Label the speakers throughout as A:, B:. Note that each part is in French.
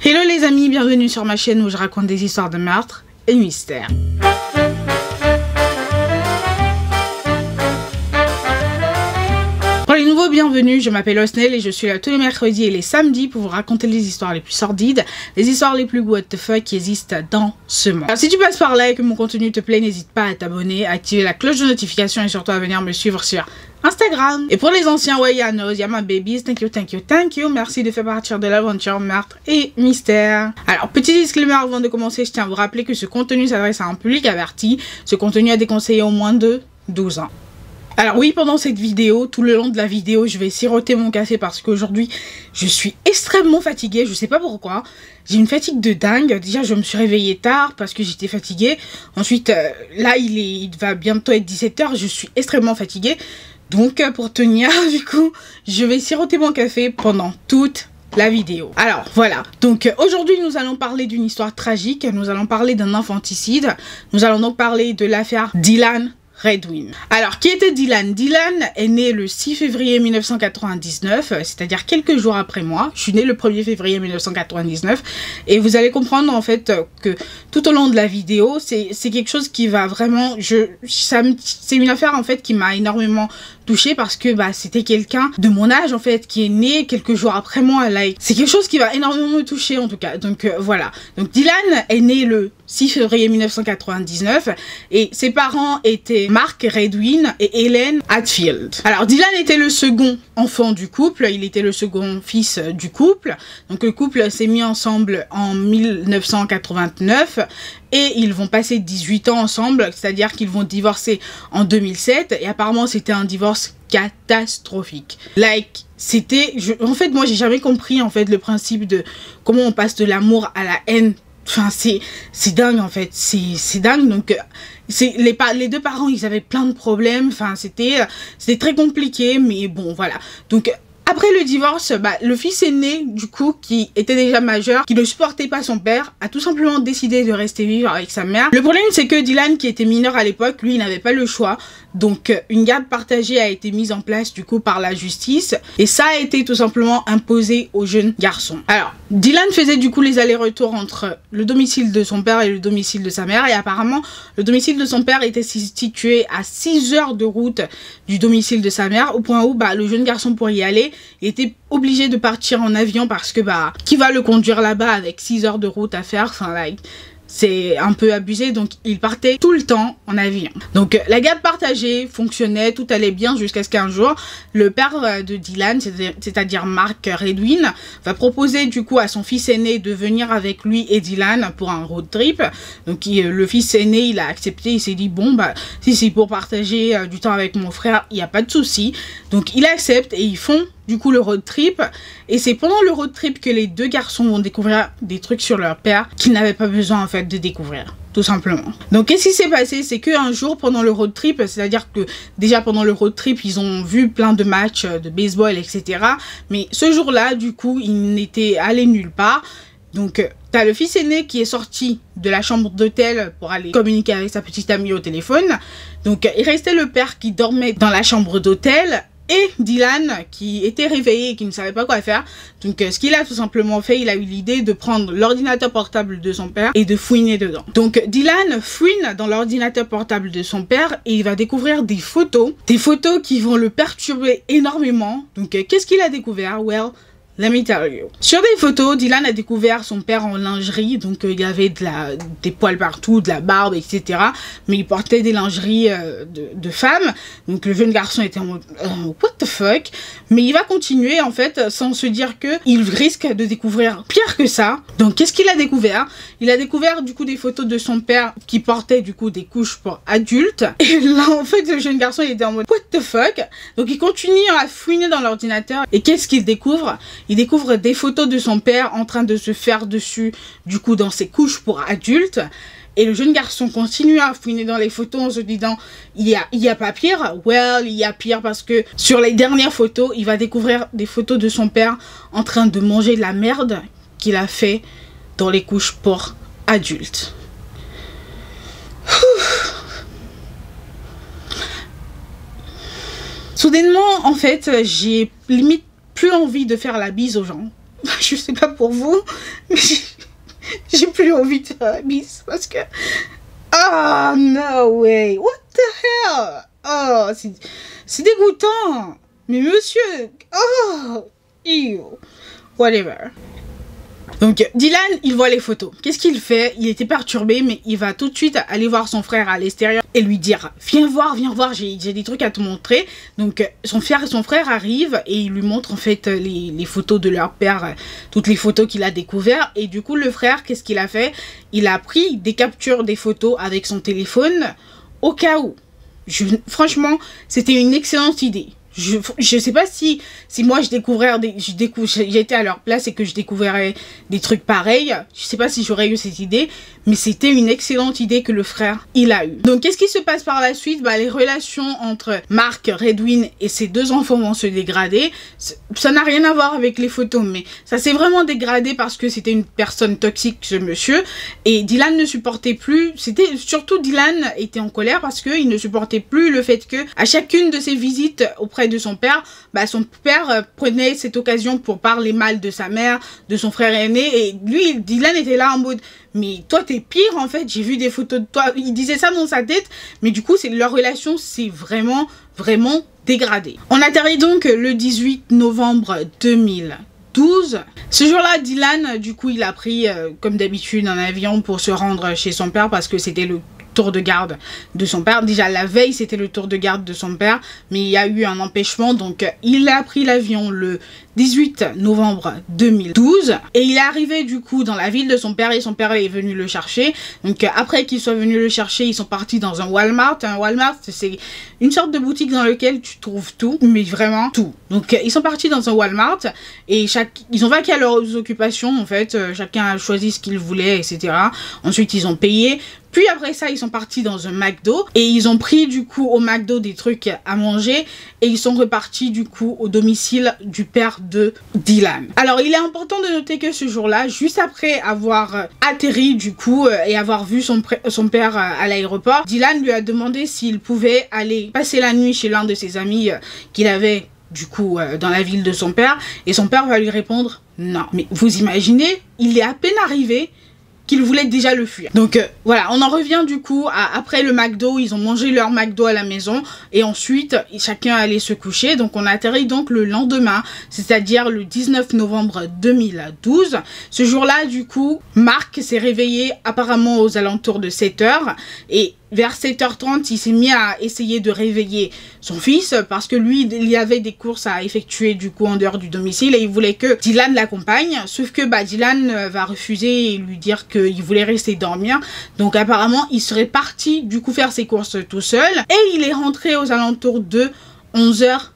A: Hello les amis, bienvenue sur ma chaîne où je raconte des histoires de meurtre et mystères. Pour les nouveaux, bienvenue, je m'appelle Osnel et je suis là tous les mercredis et les samedis pour vous raconter les histoires les plus sordides, les histoires les plus what the fuck qui existent dans ce monde. Alors si tu passes par là et que mon contenu te plaît, n'hésite pas à t'abonner, à activer la cloche de notification et surtout à venir me suivre sur Instagram. Et pour les anciens, ouais, y'a Nose, y'a ma babies, thank you, merci de faire partie de l'aventure meurtre et mystère. Alors, petit disclaimer avant de commencer, je tiens à vous rappeler que ce contenu s'adresse à un public averti. Ce contenu est déconseillé au moins de 12 ans. Alors oui, pendant cette vidéo, tout le long de la vidéo, je vais siroter mon café parce qu'aujourd'hui, je suis extrêmement fatiguée, je sais pas pourquoi. J'ai une fatigue de dingue. Déjà, je me suis réveillée tard parce que j'étais fatiguée. Ensuite, là, il va bientôt être 17 h, je suis extrêmement fatiguée. Donc, pour tenir, du coup, je vais siroter mon café pendant toute la vidéo. Alors, voilà. Donc, aujourd'hui, nous allons parler d'une histoire tragique. Nous allons parler d'un infanticide. Nous allons donc parler de l'affaire Dylan Redwin. Alors, qui était Dylan? Dylan est né le 6 février 1999, c'est-à-dire quelques jours après moi. Je suis née le 1er février 1999 et vous allez comprendre en fait que tout au long de la vidéo, c'est quelque chose qui va vraiment... c'est une affaire en fait qui m'a énormément touchée parce que c'était quelqu'un de mon âge en fait qui est né quelques jours après moi. Like, c'est quelque chose qui va énormément me toucher en tout cas. Donc voilà. Donc Dylan est né le 6 février 1999 et ses parents étaient Mark Redwin et Helen Hatfield. Alors Dylan était le second enfant du couple, il était le second fils du couple. Donc le couple s'est mis ensemble en 1989 et ils vont passer 18 ans ensemble, c'est-à-dire qu'ils vont divorcer en 2007 et apparemment c'était un divorce catastrophique. Like, c'était... En fait, moi j'ai jamais compris en fait le principe de comment on passe de l'amour à la haine. Enfin, c'est dingue en fait, c'est dingue. Donc les deux parents, ils avaient plein de problèmes. Enfin, c'était très compliqué, mais bon, voilà. Donc après le divorce, le fils aîné, du coup, qui était déjà majeur, qui ne supportait pas son père, a tout simplement décidé de rester vivre avec sa mère. Le problème, c'est que Dylan, qui était mineur à l'époque, lui, il n'avait pas le choix. Donc, une garde partagée a été mise en place, du coup, par la justice. Et ça a été tout simplement imposé au jeune garçon. Alors, Dylan faisait, du coup, les allers-retours entre le domicile de son père et le domicile de sa mère. Et apparemment, le domicile de son père était situé à 6 heures de route du domicile de sa mère, au point où, le jeune garçon, pour y aller, il était obligé de partir en avion parce que qui va le conduire là-bas avec 6 heures de route à faire, enfin like, c'est un peu abusé. Donc il partait tout le temps en avion. Donc la garde partagée fonctionnait, tout allait bien jusqu'à ce qu'un jour le père de Dylan, c'est-à-dire Mark Redwin, va proposer du coup à son fils aîné de venir avec lui et Dylan pour un road trip. Donc le fils aîné, il a accepté, il s'est dit bon si c'est pour partager du temps avec mon frère, il n'y a pas de souci. Donc il accepte et ils font du coup le road trip, et c'est pendant le road trip que les deux garçons vont découvrir des trucs sur leur père qu'ils n'avaient pas besoin en fait de découvrir, tout simplement. Donc qu'est-ce qui s'est passé? C'est qu'un jour pendant le road trip, c'est-à-dire que déjà pendant le road trip ils ont vu plein de matchs de baseball, etc. Mais ce jour-là, du coup, ils n'étaient allés nulle part. Donc t'as le fils aîné qui est sorti de la chambre d'hôtel pour aller communiquer avec sa petite amie au téléphone. Donc il restait le père qui dormait dans la chambre d'hôtel et Dylan qui était réveillé et qui ne savait pas quoi faire. Donc ce qu'il a tout simplement fait, il a eu l'idée de prendre l'ordinateur portable de son père et de fouiner dedans. Donc Dylan fouine dans l'ordinateur portable de son père et il va découvrir des photos qui vont le perturber énormément. Donc qu'est-ce qu'il a découvert? Well, let me tell you. Sur des photos, Dylan a découvert son père en lingerie. Donc il y avait des poils partout, de la barbe, etc. Mais il portait des lingeries de femmes. Donc le jeune garçon était en mode what the fuck. Mais il va continuer en fait sans se dire que il risque de découvrir pire que ça. Donc qu'est-ce qu'il a découvert? Il a découvert du coup des photos de son père qui portait du coup des couches pour adultes. Et là en fait le jeune garçon il était en mode what the fuck. Donc il continue à fouiner dans l'ordinateur. Et qu'est-ce qu'il découvre? Il découvre des photos de son père en train de se faire dessus, du coup, dans ses couches pour adultes. Et le jeune garçon continue à fouiner dans les photos en se disant, il y a pas pire? Well, il y a pire parce que sur les dernières photos, il va découvrir des photos de son père en train de manger de la merde qu'il a fait dans les couches pour adultes. Soudainement, en fait, j'ai limite plus envie de faire la bise aux gens. je sais pas pour vous, mais j'ai plus envie de faire la bise parce que... Oh, no way. What the hell? Oh, c'est dégoûtant. Mais monsieur... Oh, ew. Whatever. Donc Dylan, il voit les photos. Qu'est-ce qu'il fait? Il était perturbé, mais il va tout de suite aller voir son frère à l'extérieur et lui dire viens voir, j'ai des trucs à te montrer. Donc son frère arrive et il lui montre en fait les photos de leur père, toutes les photos qu'il a découvertes. Et du coup le frère, qu'est-ce qu'il a fait? Il a pris des captures des photos avec son téléphone au cas où. Franchement, c'était une excellente idée. Je sais pas si moi j'étais à leur place et que je découvrirais des trucs pareils. Je sais pas si j'aurais eu cette idée, mais c'était une excellente idée que le frère il a eu. Donc qu'est-ce qui se passe par la suite? Bah les relations entre Mark Redwin et ses deux enfants vont se dégrader. Ça n'a rien à voir avec les photos, mais ça s'est vraiment dégradé parce que c'était une personne toxique, ce monsieur, et Dylan ne supportait plus. C'était surtout Dylan était en colère parce que il ne supportait plus le fait que à chacune de ses visites auprès de son père, bah son père prenait cette occasion pour parler mal de sa mère, de son frère aîné, et lui, Dylan était là en mode mais toi t'es pire en fait, j'ai vu des photos de toi. Il disait ça dans sa tête, mais du coup leur relation s'est vraiment dégradée. On atterrit donc le 18 novembre 2012. Ce jour-là, Dylan, du coup, il a pris, comme d'habitude, un avion pour se rendre chez son père parce que c'était le tour de garde de son père. Déjà la veille c'était le tour de garde de son père, mais il y a eu un empêchement, donc il a pris l'avion le 18 novembre 2012 et il est arrivé du coup dans la ville de son père et son père est venu le chercher. Donc après qu'il soit venu le chercher, ils sont partis dans un Walmart. Un Walmart, c'est une sorte de boutique dans laquelle tu trouves tout, mais vraiment tout. Donc ils sont partis dans un Walmart et ils ont vaqué à leurs occupations en fait, chacun a choisi ce qu'il voulait, etc. Ensuite ils ont payé. Puis après ça, ils sont partis dans un McDo et ils ont pris du coup au McDo des trucs à manger et ils sont repartis du coup au domicile du père de Dylan. Alors il est important de noter que ce jour-là, juste après avoir atterri du coup et avoir vu son père à l'aéroport, Dylan lui a demandé s'il pouvait aller passer la nuit chez l'un de ses amis qu'il avait du coup dans la ville de son père, et son père va lui répondre non. Mais vous imaginez, il est à peine arrivé qu'il voulait déjà le fuir. Donc voilà, on en revient du coup à après le McDo, ils ont mangé leur McDo à la maison et ensuite chacun allait se coucher. Donc on atterrit donc le lendemain, c'est-à-dire le 19 novembre 2012. Ce jour-là du coup, Mark s'est réveillé apparemment aux alentours de 7 h et vers 7h30, il s'est mis à essayer de réveiller son fils parce que lui, il y avait des courses à effectuer du coup en dehors du domicile et il voulait que Dylan l'accompagne. Sauf que bah, Dylan va refuser et lui dire qu'il voulait rester dormir. Donc apparemment, il serait parti du coup faire ses courses tout seul et il est rentré aux alentours de 11h30.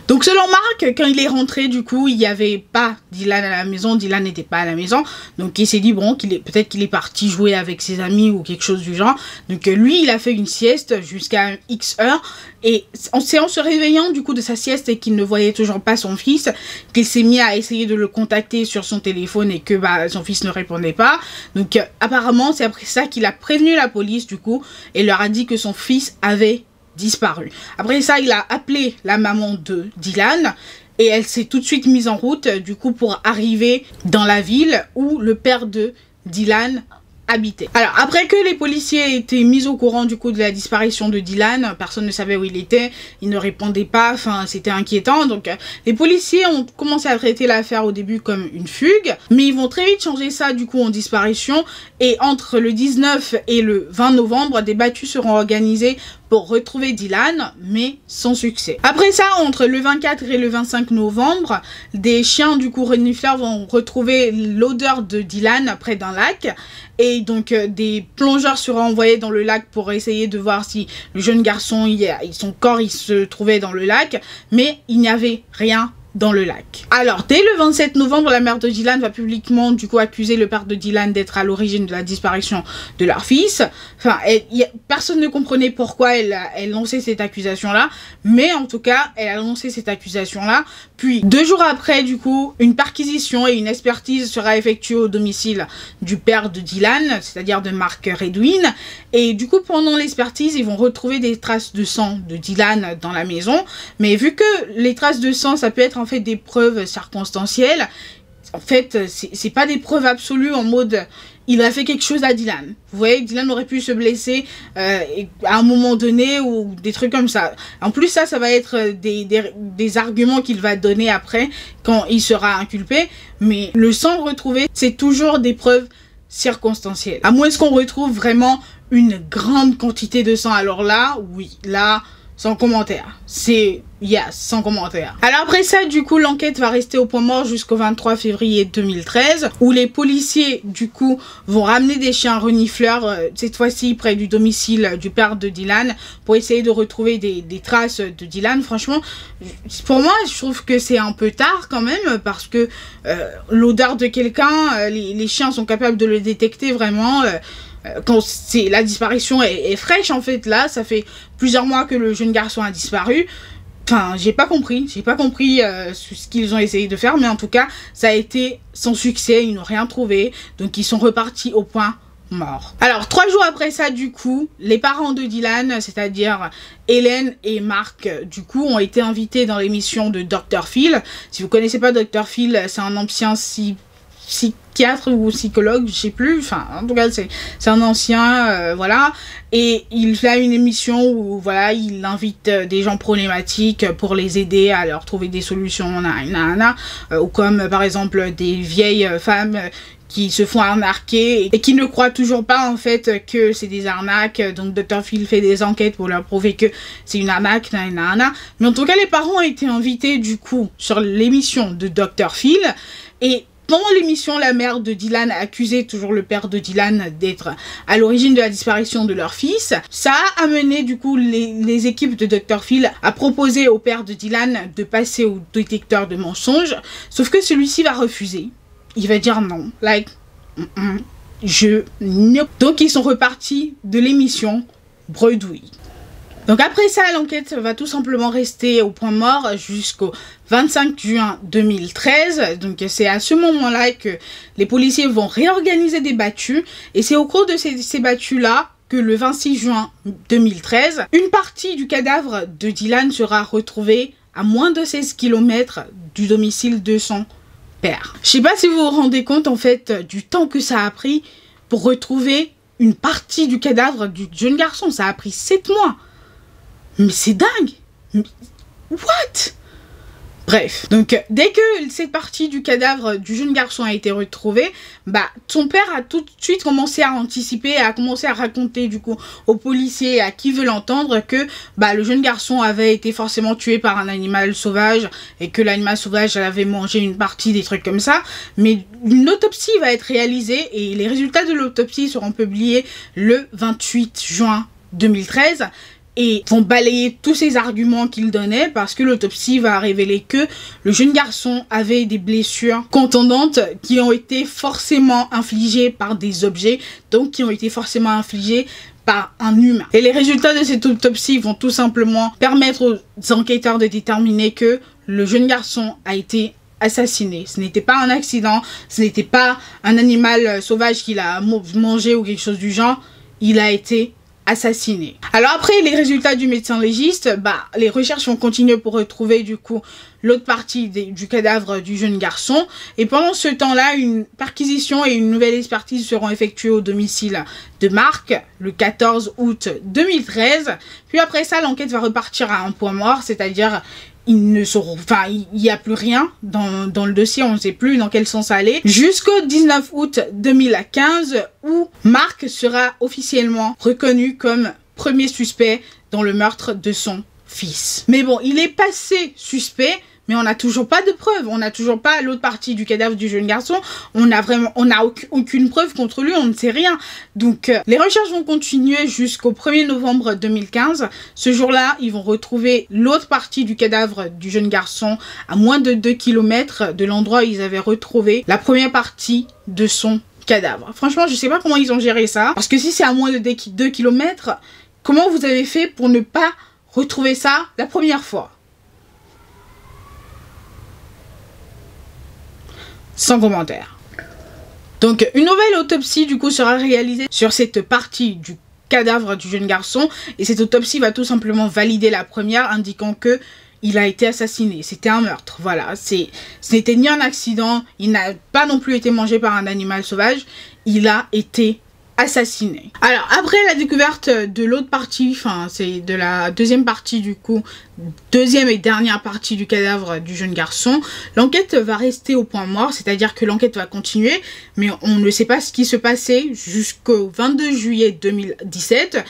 A: Donc selon Mark, quand il est rentré du coup, il n'y avait pas Dylan à la maison, Dylan n'était pas à la maison, donc il s'est dit bon, peut-être qu'il est parti jouer avec ses amis ou quelque chose du genre. Donc lui il a fait une sieste jusqu'à X heure et c'est en se réveillant du coup de sa sieste et qu'il ne voyait toujours pas son fils qu'il s'est mis à essayer de le contacter sur son téléphone et que bah, son fils ne répondait pas. Donc apparemment c'est après ça qu'il a prévenu la police du coup et leur a dit que son fils avait disparu. Après ça, il a appelé la maman de Dylan et elle s'est tout de suite mise en route du coup pour arriver dans la ville où le père de Dylan habitait. Alors après que les policiers aient été mis au courant du coup de la disparition de Dylan, personne ne savait où il était, il ne répondait pas, enfin c'était inquiétant. Donc les policiers ont commencé à traiter l'affaire au début comme une fugue, mais ils vont très vite changer ça du coup en disparition et entre le 19 et le 20 novembre, des battues seront organisées pour retrouver Dylan, mais sans succès. Après ça, entre le 24 et le 25 novembre, des chiens du coup renifleurs vont retrouver l'odeur de Dylan près d'un lac. Et donc des plongeurs seront envoyés dans le lac pour essayer de voir si le jeune garçon, son corps il se trouvait dans le lac. Mais il n'y avait rien dans le lac. Alors, dès le 27 novembre, la mère de Dylan va publiquement du coup accuser le père de Dylan d'être à l'origine de la disparition de leur fils. Enfin, personne ne comprenait pourquoi elle lançait cette accusation-là, mais en tout cas, elle a lancé cette accusation-là. Puis, 2 jours après, du coup, une perquisition et une expertise sera effectuée au domicile du père de Dylan, c'est-à-dire de Mark Redwin. Et du coup, pendant l'expertise, ils vont retrouver des traces de sang de Dylan dans la maison. Mais vu que les traces de sang, ça peut être en fait des preuves circonstancielles, en fait, c'est pas des preuves absolues en mode il a fait quelque chose à Dylan. Vous voyez, Dylan aurait pu se blesser à un moment donné ou des trucs comme ça. En plus, ça va être des arguments qu'il va donner après quand il sera inculpé. Mais le sang retrouvé, c'est toujours des preuves circonstancielles. À moins qu'on retrouve vraiment une grande quantité de sang. Alors là, oui, là, sans commentaire. C'est yes, sans commentaire. Alors après ça, du coup, l'enquête va rester au point mort jusqu'au 23 février 2013, où les policiers, du coup, vont ramener des chiens renifleurs, cette fois-ci près du domicile du père de Dylan, pour essayer de retrouver des traces de Dylan. Franchement, pour moi, je trouve que c'est un peu tard quand même, parce que l'odeur de quelqu'un, les chiens sont capables de le détecter vraiment. Quand la disparition est fraîche, en fait, là, ça fait plusieurs mois que le jeune garçon a disparu. Enfin, j'ai pas compris ce qu'ils ont essayé de faire, mais en tout cas, ça a été sans succès, ils n'ont rien trouvé, donc ils sont repartis au point mort. Alors, 3 jours après ça, du coup, les parents de Dylan, c'est-à-dire Hélène et Marc, du coup, ont été invités dans l'émission de Dr. Phil. Si vous connaissez pas Dr. Phil, c'est un ancien psychiatre ou psychologue, je sais plus, enfin en tout cas c'est un ancien, voilà, et il fait une émission où voilà, il invite des gens problématiques pour les aider à leur trouver des solutions, ou comme par exemple des vieilles femmes qui se font arnaquer et qui ne croient toujours pas en fait que c'est des arnaques. Donc Dr. Phil fait des enquêtes pour leur prouver que c'est une arnaque, mais en tout cas les parents ont été invités du coup sur l'émission de Dr. Phil, et pendant l'émission, la mère de Dylan a accusé toujours le père de Dylan d'être à l'origine de la disparition de leur fils. Ça a amené du coup les équipes de Dr. Phil à proposer au père de Dylan de passer au détecteur de mensonges. Sauf que celui-ci va refuser. Il va dire non. Donc ils sont repartis de l'émission bredouille. Donc après ça, l'enquête va tout simplement rester au point mort jusqu'au 25 juin 2013. Donc c'est à ce moment-là que les policiers vont réorganiser des battues. Et c'est au cours de ces battues-là que le 26 juin 2013, une partie du cadavre de Dylan sera retrouvée à moins de 16 km du domicile de son père. Je sais pas si vous vous rendez compte en fait du temps que ça a pris pour retrouver une partie du cadavre du jeune garçon. Ça a pris 7 mois. Mais c'est dingue! What? Bref, donc dès que cette partie du cadavre du jeune garçon a été retrouvée, son père a tout de suite commencé à anticiper, a commencé à raconter du coup aux policiers à qui veut l'entendre que le jeune garçon avait été forcément tué par un animal sauvage et que l'animal sauvage avait mangé une partie des trucs comme ça. Mais une autopsie va être réalisée et les résultats de l'autopsie seront publiés le 28 juin 2013. Et vont balayer tous ces arguments qu'il donnait parce que l'autopsie va révéler que le jeune garçon avait des blessures contondantes qui ont été forcément infligées par des objets, donc qui ont été forcément infligées par un humain. Et les résultats de cette autopsie vont tout simplement permettre aux enquêteurs de déterminer que le jeune garçon a été assassiné. Ce n'était pas un accident, ce n'était pas un animal sauvage qu'il a mangé ou quelque chose du genre, il a été assassiné. Alors après les résultats du médecin légiste, les recherches vont continuer pour retrouver du coup l'autre partie du cadavre du jeune garçon. Et pendant ce temps-là, une perquisition et une nouvelle expertise seront effectuées au domicile de Marc le 14 août 2013. Puis après ça, l'enquête va repartir à un point mort, c'est-à-dire il n'y a plus rien dans le dossier, on ne sait plus dans quel sens aller, jusqu'au 19 août 2015 où Marc sera officiellement reconnu comme premier suspect dans le meurtre de son fils. Mais bon, il est passé suspect, mais on n'a toujours pas de preuves, on n'a toujours pas l'autre partie du cadavre du jeune garçon, on n'a aucune preuve contre lui, on ne sait rien. Donc les recherches vont continuer jusqu'au 1er novembre 2015. Ce jour-là, ils vont retrouver l'autre partie du cadavre du jeune garçon à moins de 2 km de l'endroit où ils avaient retrouvé la première partie de son cadavre. Franchement, je sais pas comment ils ont géré ça, parce que si c'est à moins de 2 km, comment vous avez fait pour ne pas retrouver ça la première fois? Sans commentaire. Donc une nouvelle autopsie du coup sera réalisée sur cette partie du cadavre du jeune garçon et cette autopsie va tout simplement valider la première, indiquant que il a été assassiné. C'était un meurtre, voilà. Ce n'était ni un accident, il n'a pas non plus été mangé par un animal sauvage, il a été assassiné. Alors après la découverte de l'autre partie, enfin c'est de la deuxième partie du coup, deuxième et dernière partie du cadavre du jeune garçon, l'enquête va rester au point mort, c'est-à-dire que l'enquête va continuer, mais on ne sait pas ce qui se passait jusqu'au 22 juillet 2017,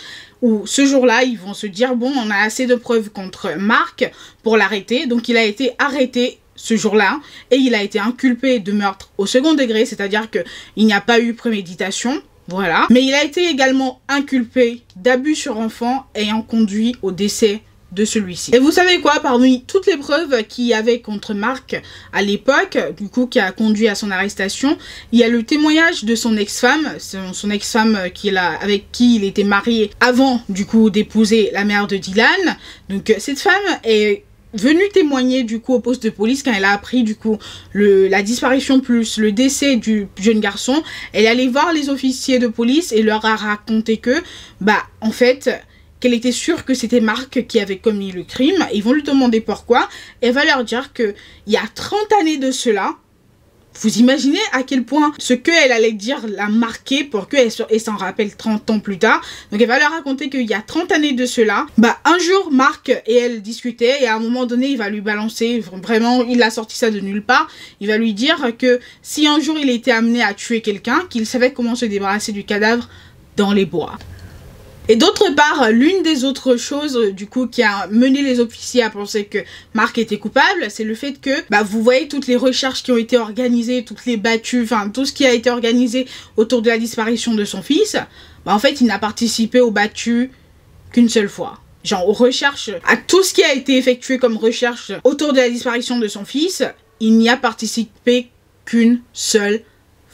A: où ce jour-là, ils vont se dire, bon, on a assez de preuves contre Marc pour l'arrêter, donc il a été arrêté ce jour-là, et il a été inculpé de meurtre au second degré, c'est-à-dire qu'il n'y a pas eu préméditation. Voilà. Mais il a été également inculpé d'abus sur enfant ayant conduit au décès de celui-ci. Et vous savez quoi, parmi toutes les preuves qu'il y avait contre Marc à l'époque, du coup qui a conduit à son arrestation, il y a le témoignage de son ex-femme, son ex-femme avec qui il était marié avant du coup d'épouser la mère de Dylan. Donc cette femme est venue témoigner du coup au poste de police quand elle a appris du coup la disparition plus le décès du jeune garçon. Elle est allée voir les officiers de police et leur a raconté que en fait qu'elle était sûre que c'était Marc qui avait commis le crime. Ils vont lui demander pourquoi. Elle va leur dire que il y a 30 années de cela, vous imaginez à quel point ce qu'elle allait dire l'a marqué pour qu'elle s'en rappelle 30 ans plus tard. Donc elle va leur raconter qu'il y a 30 années de cela, un jour Marc et elle discutaient et à un moment donné il va lui balancer, vraiment il a sorti ça de nulle part, il va lui dire que si un jour il était amené à tuer quelqu'un, qu'il savait comment se débarrasser du cadavre dans les bois. Et d'autre part, l'une des autres choses du coup qui a mené les officiers à penser que Marc était coupable, c'est le fait que vous voyez toutes les recherches qui ont été organisées, toutes les battues, enfin tout ce qui a été organisé autour de la disparition de son fils, en fait il n'a participé aux battues qu'une seule fois. Genre aux recherches, à tout ce qui a été effectué comme recherche autour de la disparition de son fils, il n'y a participé qu'une seule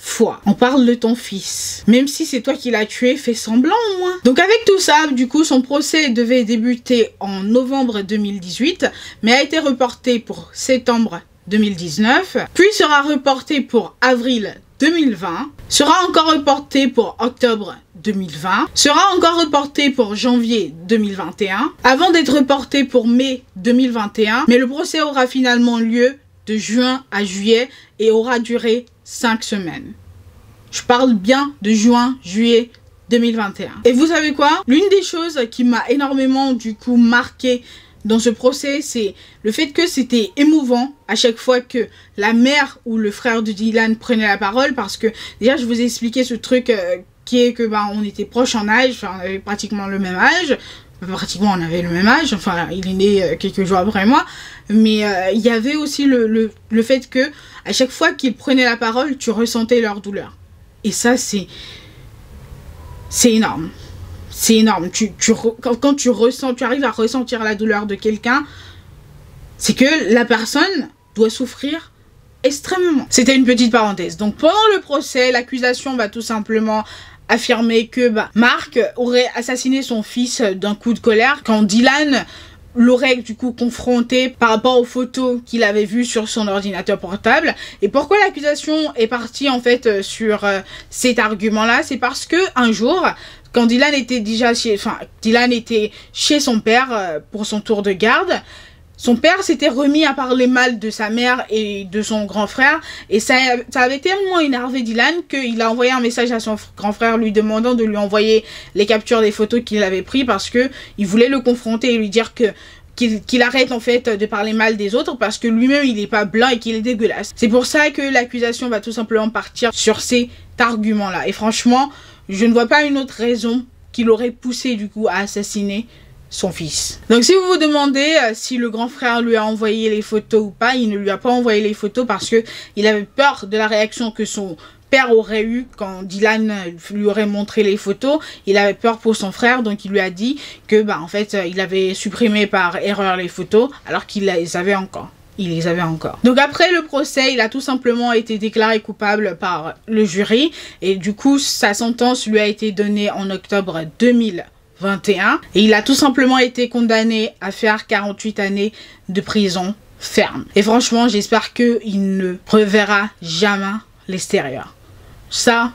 A: fois. On parle de ton fils. Même si c'est toi qui l'as tué, fais semblant au moins. Donc avec tout ça, du coup, son procès devait débuter en novembre 2018, mais a été reporté pour septembre 2019, puis sera reporté pour avril 2020, sera encore reporté pour octobre 2020, sera encore reporté pour janvier 2021, avant d'être reporté pour mai 2021, mais le procès aura finalement lieu de juin à juillet et aura duré 5 semaines. Je parle bien de juin, juillet 2021. Et vous savez quoi? L'une des choses qui m'a énormément du coup marqué dans ce procès, c'est le fait que c'était émouvant à chaque fois que la mère ou le frère de Dylan prenait la parole, parce que déjà je vous ai expliqué ce truc qui est que on était proches en âge, enfin on avait pratiquement le même âge. Pratiquement on avait le même âge, enfin il est né quelques jours après moi, mais il y avait aussi le fait que à chaque fois qu'ils prenaient la parole, tu ressentais leur douleur. Et ça c'est énorme. C'est énorme. Quand tu arrives à ressentir la douleur de quelqu'un, c'est que la personne doit souffrir extrêmement. C'était une petite parenthèse. Donc pendant le procès, l'accusation va tout simplement affirmer que Marc aurait assassiné son fils d'un coup de colère quand Dylan l'aurait du coup confronté par rapport aux photos qu'il avait vues sur son ordinateur portable. Et pourquoi l'accusation est partie en fait sur cet argument-là, c'est parce que un jour, quand Dylan était chez son père pour son tour de garde, son père s'était remis à parler mal de sa mère et de son grand frère, et ça avait tellement énervé Dylan qu'il a envoyé un message à son grand frère lui demandant de lui envoyer les captures des photos qu'il avait prises, parce que il voulait le confronter et lui dire qu'il arrête en fait de parler mal des autres, parce que lui-même il est pas blanc et qu'il est dégueulasse. C'est pour ça que l'accusation va tout simplement partir sur cet argument-là. Et franchement, je ne vois pas une autre raison qui l'aurait poussé du coup à assassiner son fils. Donc si vous vous demandez si le grand frère lui a envoyé les photos ou pas, il ne lui a pas envoyé les photos parce que il avait peur de la réaction que son père aurait eu quand Dylan lui aurait montré les photos. Il avait peur pour son frère, donc il lui a dit que en fait il avait supprimé par erreur les photos alors qu'il les avait encore. Il les avait encore. Donc après le procès, il a tout simplement été déclaré coupable par le jury, et du coup sa sentence lui a été donnée en octobre 2021, et il a tout simplement été condamné à faire 48 années de prison ferme. Et franchement, j'espère qu'il ne reverra jamais l'extérieur. Ça,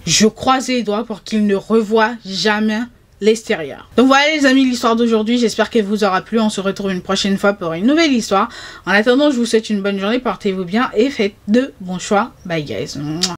A: je croise les doigts pour qu'il ne revoie jamais l'extérieur. Donc voilà les amis, l'histoire d'aujourd'hui, j'espère qu'elle vous aura plu. On se retrouve une prochaine fois pour une nouvelle histoire. En attendant, je vous souhaite une bonne journée, portez-vous bien et faites de bons choix. Bye guys.